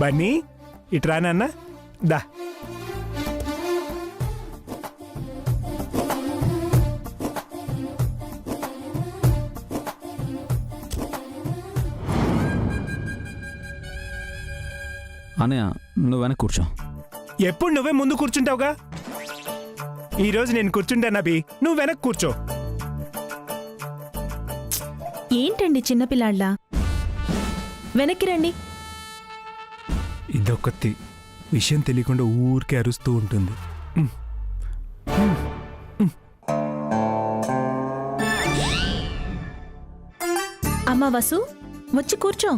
బన్నీ ఇట్రా నాన్న దా. అనయ్య నువ్వు వెనక్కి కూర్చో. ఎప్పుడు నువ్వే ముందు కూర్చుంటావుగా, ఈరోజు నేను కూర్చుంటాను అభి, నువ్వు వెనక్కి కూర్చో. ఏంటండి చిన్నపిల్లాళ్ళ, వెనక్కి రండి. ఇదొకటి విషయం తెలియకుండా ఊరికే అరుస్తూ ఉంటుంది. అమ్మ వసు, వచ్చి కూర్చో.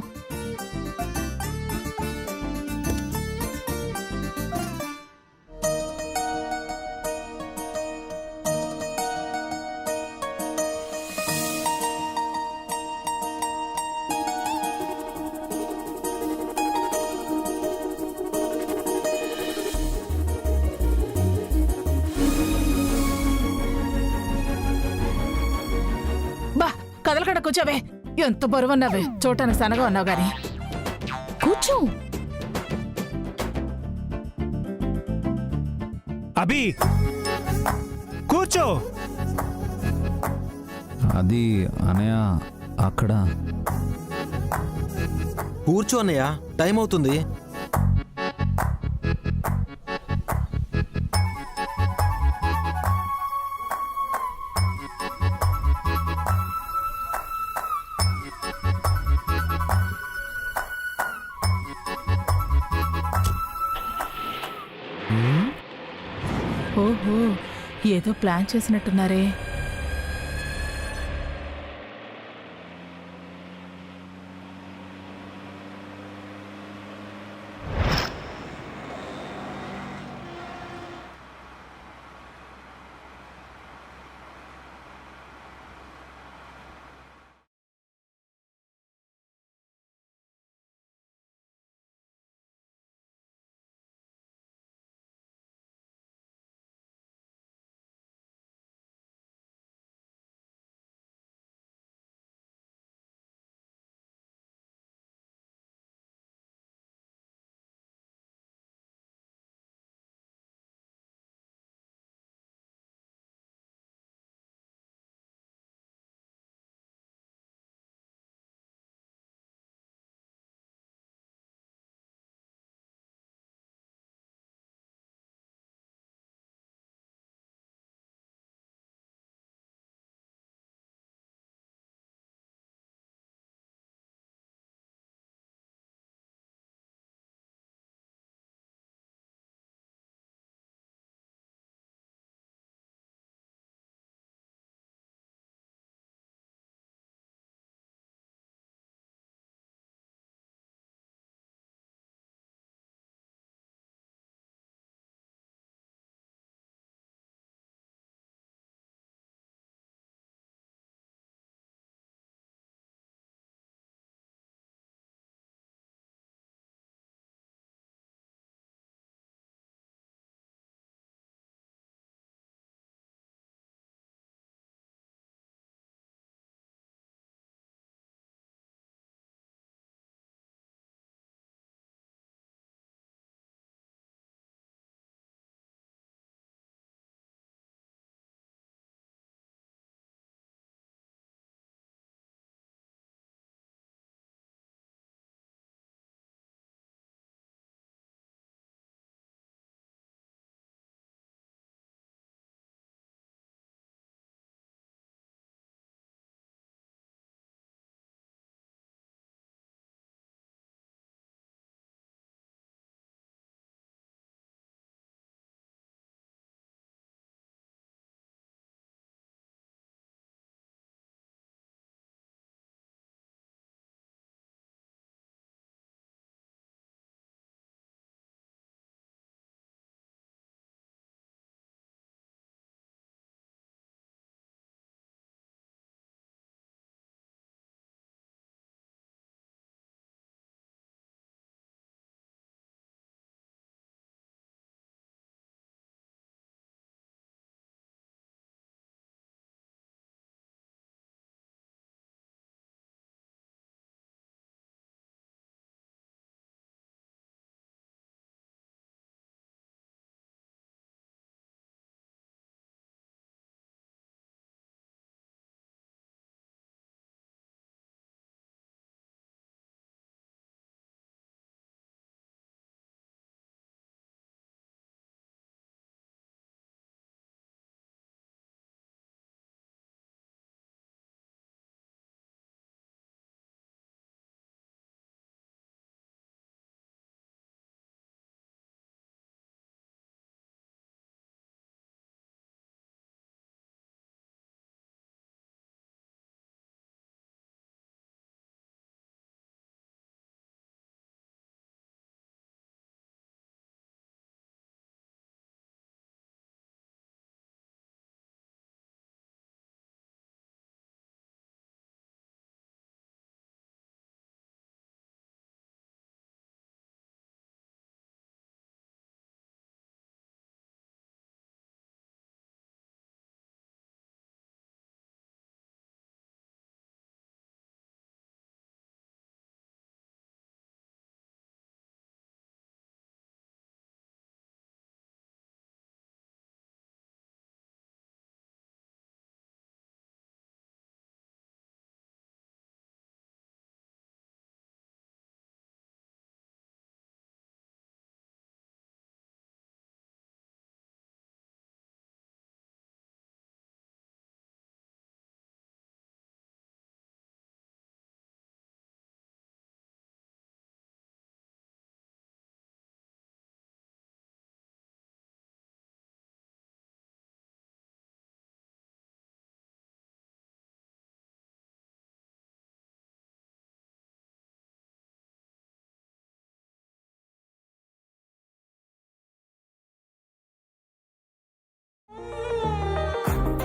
కదలకడ కూర్చోవే. ఎంత బరువున్నావే, చూడటానికి సన్నగా ఉన్నావు గాని. కూర్చో. అభి కూర్చో. అది అనయ్య అక్కడ. కూర్చో అన్నయ్య, టైం అవుతుంది. ఓహో, ఏదో ప్లాన్ చేసినట్టున్నారే.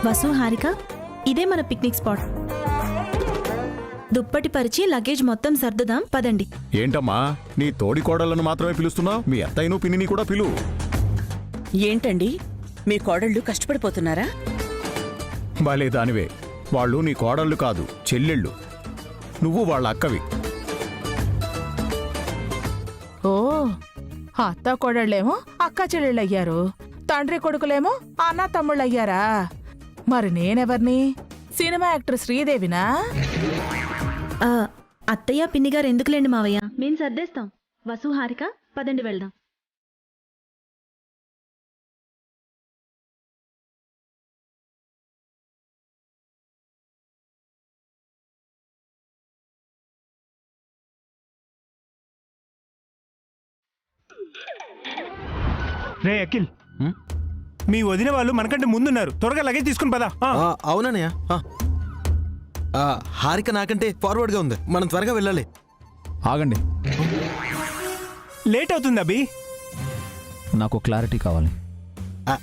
వసు హారిక ఇదే మన పిక్నిక్ స్పాట్. దుప్పటి పరిచి లగేజ్ మొత్తం సర్దుదాం పదండి. ఏంటమ్మా నీ తోడి కోడళ్లను మాత్రమే పిలుస్తున్నావు? మీ అత్తయ్యను పిన్నిని కూడా పిలువు. ఏంటండి మీ కోడళ్ళు కష్టపడిపోతున్నారా? భలే దానివే. వాళ్ళు నీ కోడళ్ళు కాదు, చెల్లెళ్ళు. నువ్వు వాళ్ళ అక్కవి. ఓ అత్త కోడళ్ళేమో అక్క చెల్లెళ్ళు అయ్యారు, తండ్రి కొడుకులేమో అన్న తమ్ముళ్ళు అయ్యారా? మరి నేనెవర్ని? Cinema actor శ్రీదేవినా? ఆ, అత్తయ్య పిన్ని గారు ఎందుకులేండి మావయ్య, మేము సర్దేస్తాం. వసు హారిక పదండి వెళ్దాం. రే అఖిల్, హ్మ్? మీ వదిన వాళ్ళు మనకంటే ముందున్నారు. త్వరగా లగేజ్ తీసుకుని పదా. అవునన్నయ్య. హారిక నాకంటే ఫార్వర్డ్గా ఉంది, మనం త్వరగా వెళ్ళాలి. ఆగండి, లేట్ అవుతుంది అభి. నాకు క్లారిటీ కావాలి. ఆ,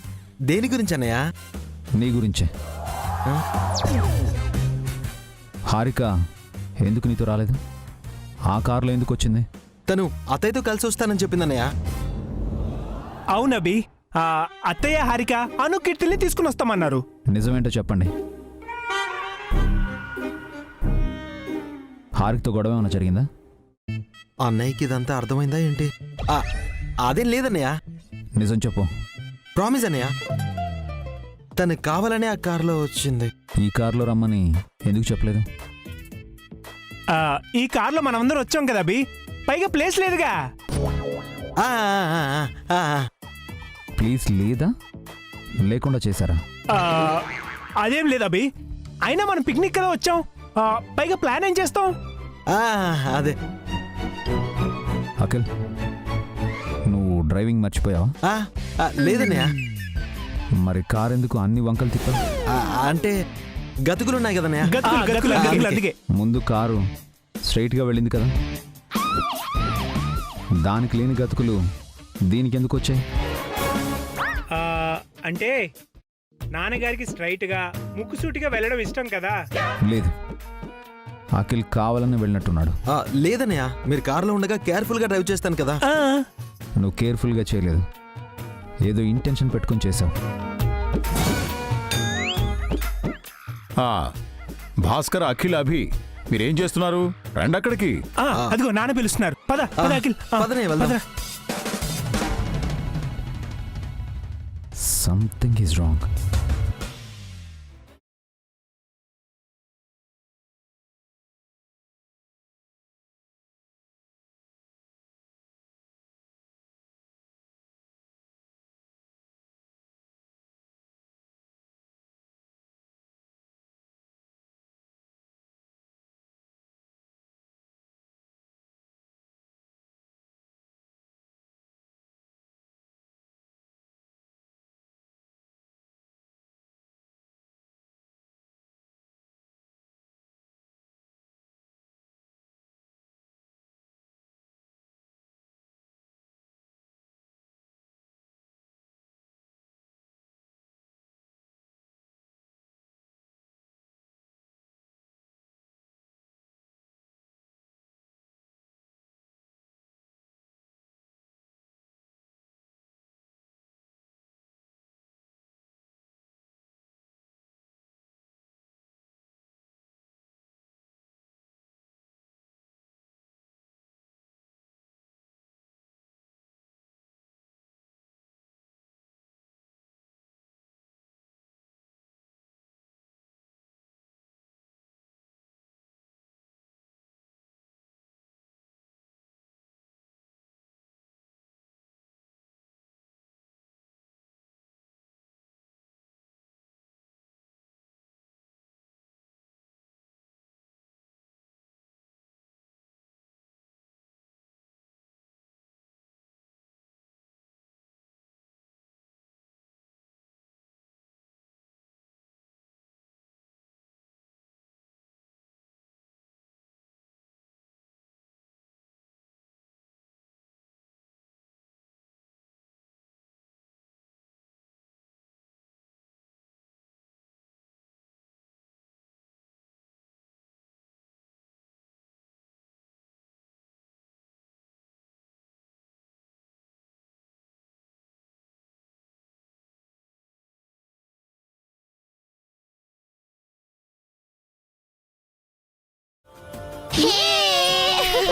దేని గురించి అన్నయ్య? నీ గురించే. హారిక ఎందుకు నీతో రాలేదు? ఆ కారులో ఎందుకు వచ్చింది? తను అత్తయ్యతో కలిసి వస్తానని చెప్పిందన్నయ్య. అవునబి, అత్తయ్య హారిక అను కీర్తిని తీసుకుని వస్తామన్నారు. నిజమేంటో చెప్పండి. హారికతో గొడవ ఏమైనా జరిగిందా? అన్నయ్యకి ఇదంతా అర్థమైందా ఏంటి? అదేం లేదన్నయ్య. నిజం చెప్పు. ప్రామిస్ అన్నయ్య, తను కావాలనే ఆ కారులో వచ్చింది. ఈ కారులో రమ్మని ఎందుకు చెప్పలేదు? ఈ కార్లో మనమందరం వచ్చాం కదా అభి, పైగా ప్లేస్ లేదుగా. ఆ, ఆ, ఆ, ఆ. ప్లీజ్ లేదా లేకుండా చేశారా? అదేం లేదు అభి, అయినా మనం పిక్నిక్ కదా వచ్చాం. పైగా ప్లాన్ ఏం చేస్తాం? అదే. అఖిల్, నువ్వు డ్రైవింగ్ మర్చిపోయావా? లేదన్నయ్య. మరి కార్ ఎందుకు అన్ని వంకలు తిప్పా? అంటే గతుకులున్నాయి కదన్నయ్య. గతుకులు అందుకే. ముందు కారు స్ట్రైట్గా వెళ్ళింది కదా, దానికి లేని గతుకులు దీనికి ఎందుకు వచ్చాయి? అంటే నాన్నగారికి స్ట్రైట్ గా ముక్కుసూటిగా వెళ్ళడం ఇష్టం కదా. లేదు, అఖిల్ కావాలని వెళ్ళినట్టున్నాడు. లేదన్నయ్య, మీరు కారులో ఉండగా కేర్ఫుల్ గా డ్రైవ్ చేస్తాను కదా. నువ్వు కేర్ఫుల్గా చేయలేదు, ఏదో ఇంటెన్షన్ పెట్టుకొని చేసావు. భాస్కర్, అఖిల్, అభి మీరేం చేస్తున్నారు? రండి అక్కడికి. అదిగో నాన్న పిలుస్తున్నారు. పద పద అఖిల్, పదనే వెళ్దాం. పదరా. Something is wrong.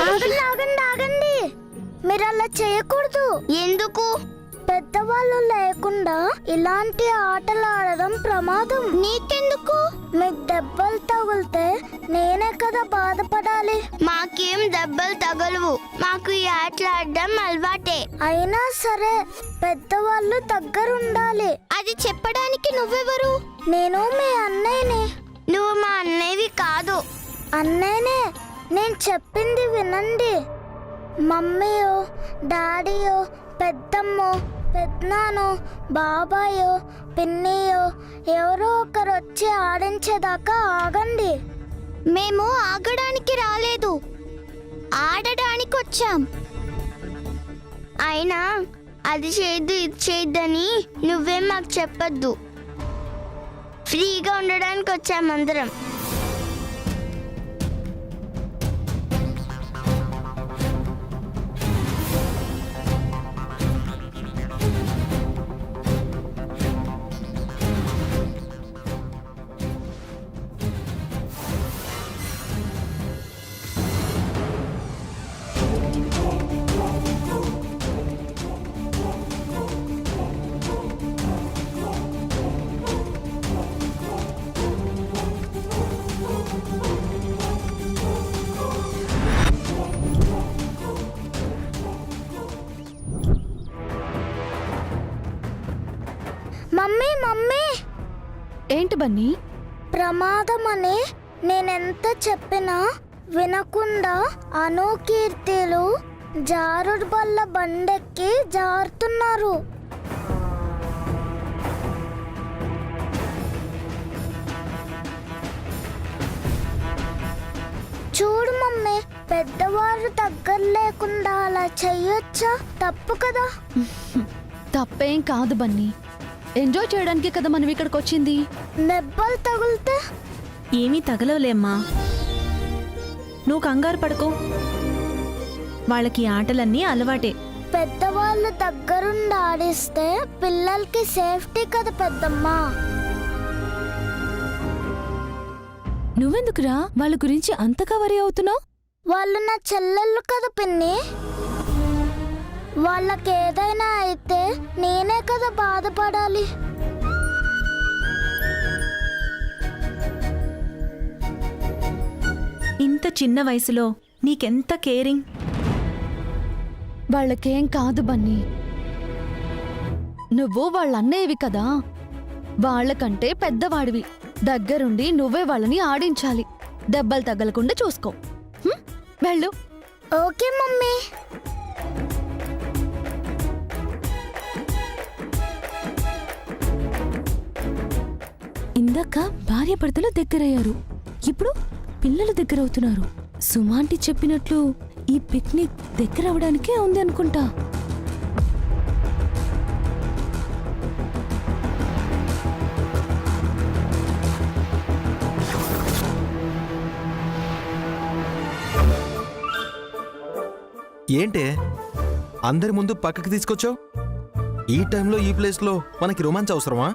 ఆగండి ఆగండి ఆగండి, మీరు అలా చేయకూడదు. ఎందుకు? పెద్దవాళ్ళు లేకుండా ఇలాంటి ఆటలు ఆడడం ప్రమాదం. నీకెందుకు? మీకు దెబ్బలు తగిలితే నేనే కదా బాధపడాలి. మాకేం దెబ్బలు తగలవు, మాకు ఈ ఆటలు ఆడడం అలవాటే. అయినా సరే పెద్దవాళ్ళు దగ్గరుండాలి. అది చెప్పడానికి నువ్వెవరు? నేను మీ అన్నయ్యని. నువ్వు మా అన్నయ్యవి కాదు. అన్నయ్యనే, నేను చెప్పింది వినండి. మమ్మీయో డాడీయో పెద్దమ్మో పెద్దనానో బాబాయో పిన్నియో ఎవరో ఒకరు వచ్చి ఆడించేదాకా ఆగండి. మేము ఆగడానికి రాలేదు, ఆడడానికి వచ్చాం. అయినా అది చేయొద్దు ఇది చేయొద్దని నువ్వేం మాకు చెప్పొద్దు. ఫ్రీగా ఉండడానికి వచ్చాం అందరం. మమ్మీ మమ్మీ, ఏంటి బన్నీ? ప్రమాదమని నేనెంత చెప్పినా వినకుండా అనుకీర్తిలు జారుడు బల్ల బండెక్కి జారుతున్నారు. చూడు మమ్మీ, పెద్దవారు దగ్గర లేకుండా అలా చెయ్యొచ్చా? తప్పు కదా. తప్పేం కాదు బన్నీ, ఎంజాయ్ చేయడానికి కదా మనం ఇక్కడికి వచ్చింది. దెబ్బలు తగిలితే? ఏమీ తగలవులేమ్మా, నువ్వు కంగారు పడుకో. వాళ్ళకి ఆటలన్నీ అలవాటే. పెద్దవాళ్ళు దగ్గరుండి ఆడిస్తే పిల్లలకి సేఫ్టీ కదా పెద్దమ్మా. నువ్వెందుకురా వాళ్ళ గురించి అంతగా వరి అవుతున్నావు? వాళ్ళు నా చెల్లెళ్ళు కదా పిన్ని. వాళ్ళకి ఏదైనా అయితే నేనే కదా బాధపడాలి. ఇంత చిన్న వయసులో నీకెంత కేరింగ్. వాళ్ళకేం కాదు బన్నీ, నువ్వు వాళ్ళ అన్నయ్యవి కదా, వాళ్ళకంటే పెద్దవాడివి. దగ్గరుండి నువ్వే వాళ్ళని ఆడించాలి, దెబ్బలు తగలకుండా చూసుకో. వెళ్ళు. Okay mummy. ఇందాక భార్య భర్తలు దగ్గరయ్యారు, ఇప్పుడు పిల్లలు దగ్గరవుతున్నారు. సుమాంటి చెప్పినట్లు ఈ పిక్నిక్ దగ్గరవడానికే ఉంది అనుకుంటా. ఏంటే అందరి ముందు పక్కకి తీసుకొచ్చావు? ఈ టైంలో ఈ ప్లేస్లో మనకి రొమాన్స్ అవసరమా?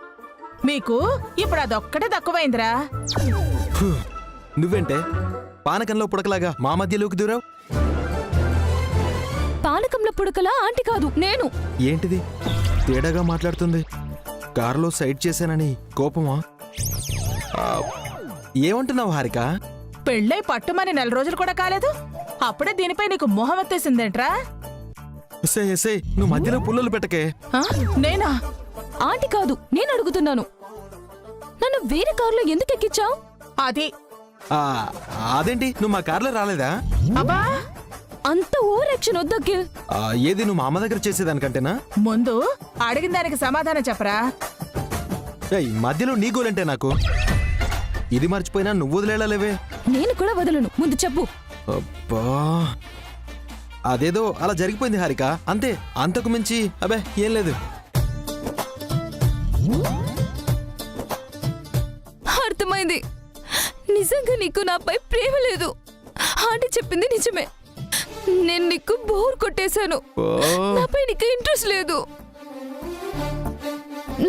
మీకు ఇప్పుడు అదొక్కటే తక్కువైందిరా. ఫు, నువ్వేంటే పానకంలో పుడకలాగా మా మధ్యలోకి దూరావు? పానకంలో పుడకలా ఆంటీ కాదు నేను. ఏంటిది తేడాగా మాట్లాడుతుంది? కారులో సైడ్ చేశానని కోపమా? ఆ, ఏమంటున్నావు హారిక? పెళ్ళై పట్టుమని 4 రోజులు కూడా కాలేదు, అప్పుడే దీనిపై నీకు మొహం ఎత్తేసిందేంట్రా? ఎస్ఐ ఎస్ఐ, నువ్వు మధ్యలో పుల్లలు పెట్టకే. ఆ? నేనా? ఆంటీ కాదు, నేను అడుగుతున్నాను. నన్ను వేరే కారులో ఎందుకు ఎక్కించావు? అది ఆ, అదేంటి నువ్వు మా కార్లో రాలేదా? అబ్బా, అంత ఓవర్ యాక్షన్ వద్దకి. ఆ, ఏది నువ్వు మా అమ్మ దగ్గర చేసేదానికంటేనా? ముందు అడిగిన దానికి సమాధానం చెప్పరా. ఏయ్, మధ్యలో నీ గోలంటే నాకు ఇది మర్చిపోయినా నువ్వు వదిలేలేవే. నేను కూడా వదలను, ముందు చెప్పు. అబ్బా, అదేదో అలా జరిగిపోయింది హారిక, అంతే, అంతకు మించి అబే ఏం లేదు. అర్థమైంది, నిజంగా నీకు నాపై ప్రేమ లేదు. ఆంటీ చెప్పింది నిజమే, నేను నీకు బోర్ కొట్టేశాను. ఓ, నాపై నీకు ఇంట్రెస్ట్ లేదు.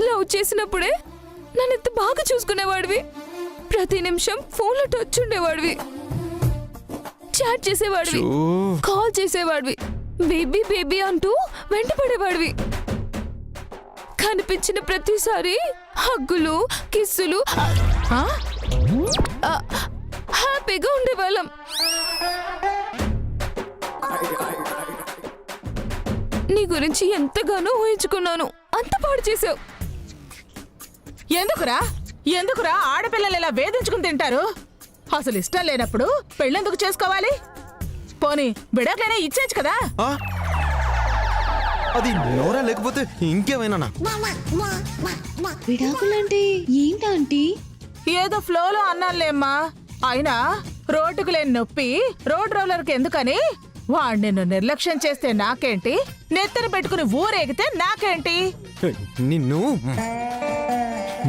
లవ్ చేసినప్పుడే నన్ను ఎంత బాగా చూసుకునేవాడివి, ప్రతి నిమిషం ఫోన్లో టచ్ ఉండేవాడివి. చాట్ చేసేవాడివి, చూ. కాల్ చేసేవాడివి, బేబీ బేబీ అంటూ వెంటపడేవాడివి. కనిపించిన ప్రతిసారి హగ్గులు, కిస్సులు, ఆ? హ్యాపీగా ఉండేవాళ్ళం. నీ గురించి ఎంతగానో ఊహించుకున్నాను, అంత పాడు చేసావు. ఎందుకురా ఆడపిల్లలు ఇలా వేధించుకుని తింటారు? అసలు ఇష్టం లేనప్పుడు పెళ్ళెందుకు చేసుకోవాలి? పోనీ బిడాకులైనా ఇచ్చేచ్చు కదా. ఆ? అది నోరా లేకపోతే ఇంకేమైనా? విడాకులంటే ఏంటంటీ? ఏదో ఫ్లోలో అన్నానులేమ్మా. అయినా రోడ్డుకు లేని నొప్పి రోడ్ రోలర్కి ఎందుకని? వాడు నిన్ను నిర్లక్ష్యం చేస్తే నాకేంటి, నెత్తిన పెట్టుకుని ఊరేగితే నాకేంటి? నిన్ను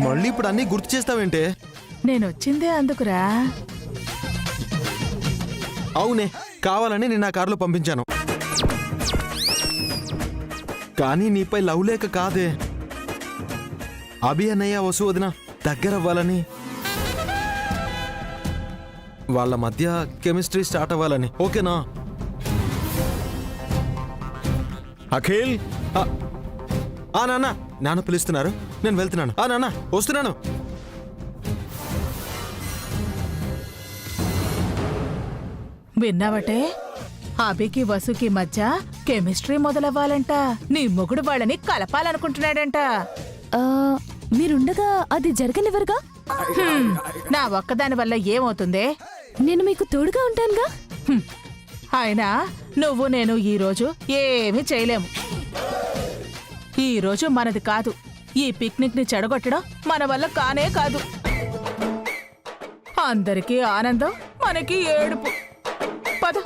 మళ్ళీ ఇప్పుడు అన్నీ గుర్తు చేస్తావేంటే? నేనొచ్చిందే అందుకురా. అవునే, కావాలని నేను నా కారులో పంపించాను. కానీ నీపై లవ్ లేక కాదే, అభి అన్నయ్య వసు వదిన దగ్గరవ్వాలని, వాళ్ళ మధ్య కెమిస్ట్రీ స్టార్ట్ అవ్వాలని. ఓకేనా? అఖిల్, ఆ నాన్న, నాన్న పిలుస్తున్నారు, నేను వెళ్తున్నాను. ఆ నాన్న వస్తున్నాను. విన్నావటే, అభికి వసుకి మధ్య కెమిస్ట్రీ మొదలవ్వాలంట. నీ మొగుడు వాళ్ళని కలపాలనుకుంటున్నాడంట. మీరుండగా అది జరగనివ్వరుగా? హ్మ్, నా ఒక్కదాని వల్ల ఏమవుతుందే? నేను మీకు తోడుగా ఉంటానుగా. హ్మ్, అయినా నువ్వు నేను ఈరోజు ఏమీ చేయలేము. ఈరోజు మనది కాదు. ఈ పిక్నిక్ ని చెడగొట్టడం మన వల్ల కానే కాదు. అందరికీ ఆనందం, మనకి ఏడుపు. పద.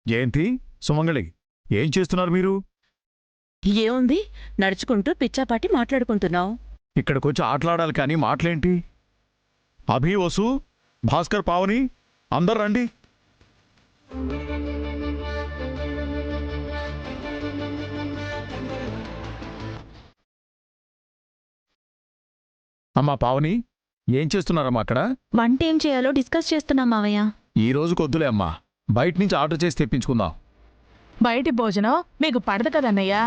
ఏంటి సుమంగళి, ఏం చేస్తున్నారు మీరు? ఏముంది, నడుచుకుంటూ పిచ్చాపాటి మాట్లాడుకుంటున్నావు. ఇక్కడికొచ్చి ఆటలాడాలి కానీ మాటలేంటి? అభి, వసు, భాస్కర్, పావని అందరు రండి. అమ్మా పావని, ఏం చేస్తున్నారమ్మా అక్కడ? వంట ఏం చేయాలో డిస్కస్ చేస్తున్నాం మావయ్య. ఈ రోజు కొద్దులే అమ్మా, బయట నుంచి ఆర్డర్ చేసి తెప్పించుకుందాం. బయటి భోజనం మీకు పడదు కదన్నయ్యా.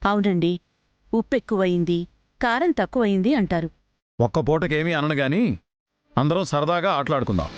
అవునండి, ఉప్పు ఎక్కువయింది, కారం తక్కువయింది అంటారు. ఒక్క పూటకేమీ అనను గాని అందరం సరదాగా ఆటలాడుకుందాం.